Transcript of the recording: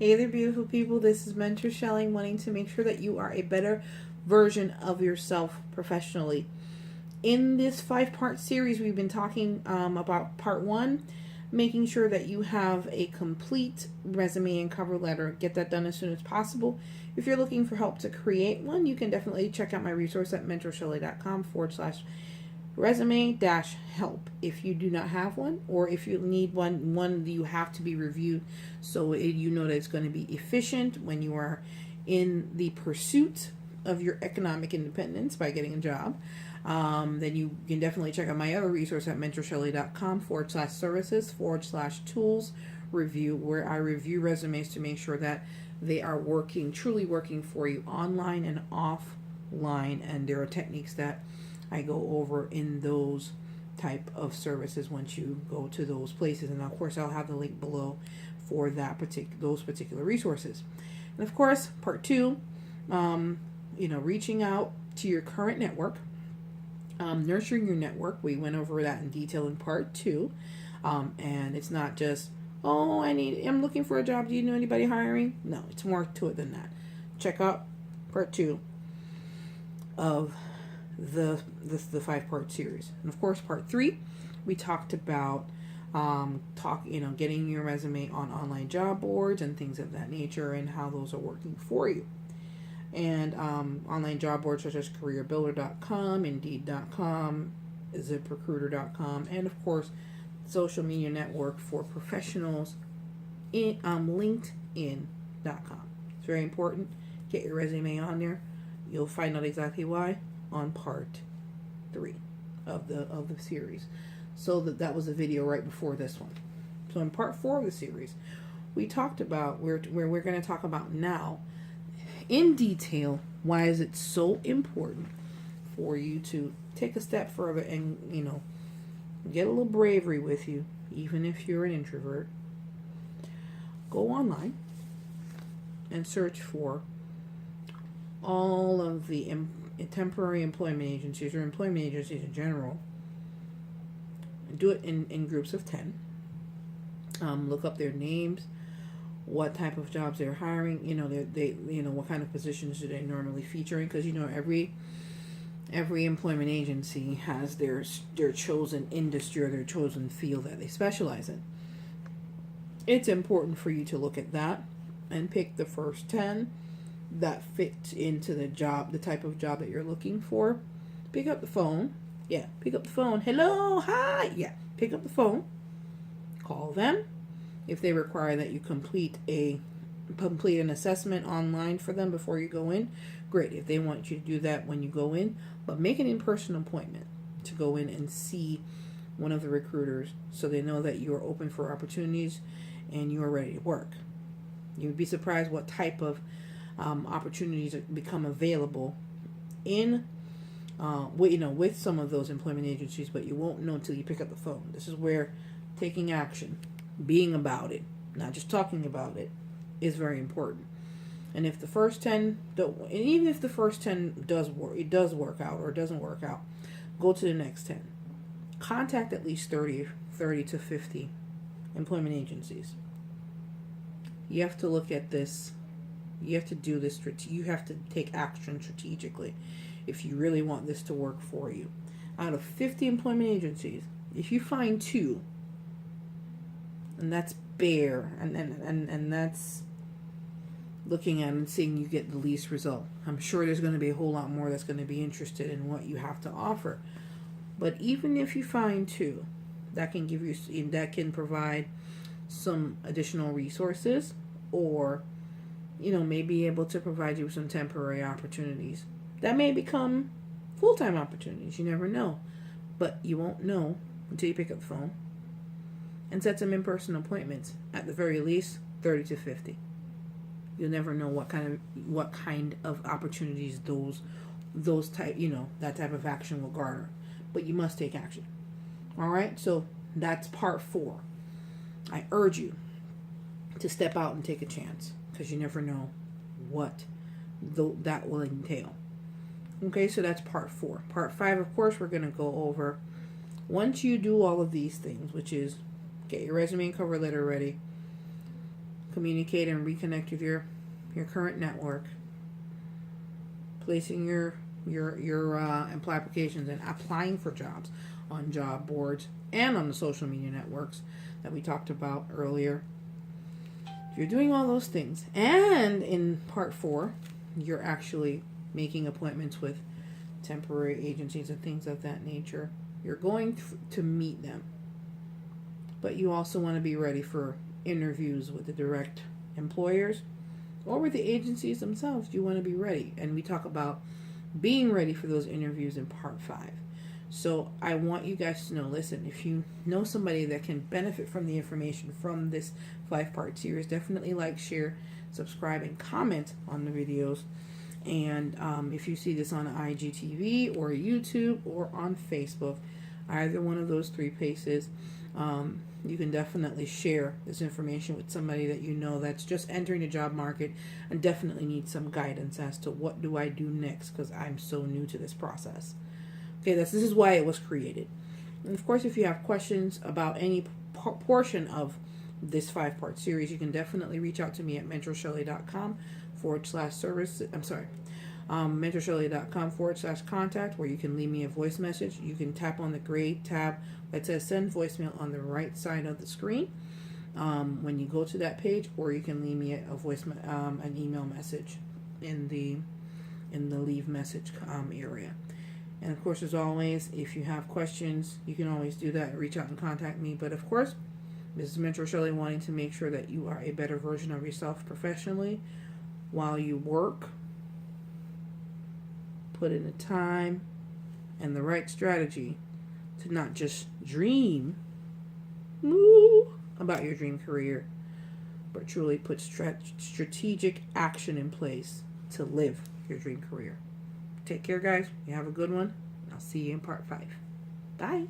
Hey there, beautiful people. This is Mentor Shelly, wanting to make sure that you are a better version of yourself professionally. In this 5-part series, we've been talking about part 1, making sure that you have a complete resume and cover letter. Get that done as soon as possible. If you're looking for help to create one, you can definitely check out my resource at mentorshelly.com/resume-help. If you do not have one, or if you need one you have to be reviewed so you know that it's going to be efficient when you are in the pursuit of your economic independence by getting a job, then you can definitely check out my other resource at mentorshelly.com/services/tools review, where I review resumes to make sure that they are truly working for you online and offline. And there are techniques that I go over in those type of services once you go to those places. And of course, I'll have the link below for those particular resources. And of course, part 2, reaching out to your current network, nurturing your network. We went over that in detail in part 2. And it's not just, I'm looking for a job. Do you know anybody hiring? No, it's more to it than that. Check out part 2 of the 5-part series. And of course, part 3, we talked about getting your resume on online job boards and things of that nature, and how those are working for you. And online job boards such as careerbuilder.com, indeed.com, ziprecruiter.com, and of course social media network for professionals in linkedin.com. It's very important. Get your resume on there. You'll find out exactly why on part 3 of the series. So that was a video right before this one. So in part 4 of the series, we talked about where we're going to talk about now in detail why is it so important for you to take a step further and get a little bravery with you, even if you're an introvert. Go online and search for all of the temporary employment agencies or employment agencies in general. Do it in groups of 10. Look up their names, what type of jobs they're hiring. They what kind of positions do they normally feature in, because every employment agency has their chosen industry or their chosen field that they specialize in. It's important for you to look at that and pick the first 10 that fit into the type of job that you're looking for. Pick up the phone. Yeah, pick up the phone. Hello, hi. Yeah, pick up the phone. Call them. If they require that you complete an assessment online for them before you go in, great. If they want you to do that when you go in, but make an in-person appointment to go in and see one of the recruiters so they know that you're open for opportunities and you're ready to work. You'd be surprised what type of opportunities become available with some of those employment agencies, but you won't know until you pick up the phone. This is where taking action, being about it, not just talking about it, is very important. And if the first 10 don't, and even if the first 10 does work out or doesn't work out, go to the next 10. Contact at least 30 to 50 employment agencies. You have to look at this. You have to do this. You have to take action strategically if you really want this to work for you. Out of 50 employment agencies, if you find 2, and that's bare, and that's looking at and seeing you get the least result. I'm sure there's going to be a whole lot more that's going to be interested in what you have to offer. But even if you find 2 that can provide some additional resources, or may be able to provide you with some temporary opportunities that may become full-time opportunities. You never know, but you won't know until you pick up the phone and set some in-person appointments. At the very least, 30 to 50. You'll never know what kind of opportunities that type of action will garner. But you must take action. All right, so that's part 4. I urge you to step out and take a chance, because you never know what that will entail. Okay, so that's part 4. Part 5, of course, we're going to go over, once you do all of these things, which is get your resume and cover letter ready, communicate and reconnect with your current network, placing your employee applications and applying for jobs on job boards and on the social media networks that we talked about earlier. If you're doing all those things, and in part 4, you're actually making appointments with temporary agencies and things of that nature, you're going to meet them. But you also want to be ready for interviews with the direct employers or with the agencies themselves. You want to be ready. And we talk about being ready for those interviews in part 5. So I want you guys to know, listen, if you know somebody that can benefit from the information from this 5-part series, definitely like, share, subscribe, and comment on the videos. And if you see this on IGTV or YouTube or on Facebook, either one of those 3 places, you can definitely share this information with somebody that you know that's just entering the job market and definitely needs some guidance as to what do I do next, because I'm so new to this process. Okay, this is why it was created. And of course, if you have questions about any portion of this 5-part series, you can definitely reach out to me at mentorshelley.com/service. mentorshelley.com/contact, where you can leave me a voice message. You can tap on the gray tab that says send voicemail on the right side of the screen when you go to that page, or you can leave me a an email message in the leave message area. And of course, as always, if you have questions, you can always do that. Reach out and contact me. But of course, this is Mentor Shelley, wanting to make sure that you are a better version of yourself professionally while you work. Put in the time and the right strategy to not just dream about your dream career, but truly put strategic action in place to live your dream career. Take care, guys. You have a good one. I'll see you in part 5. Bye.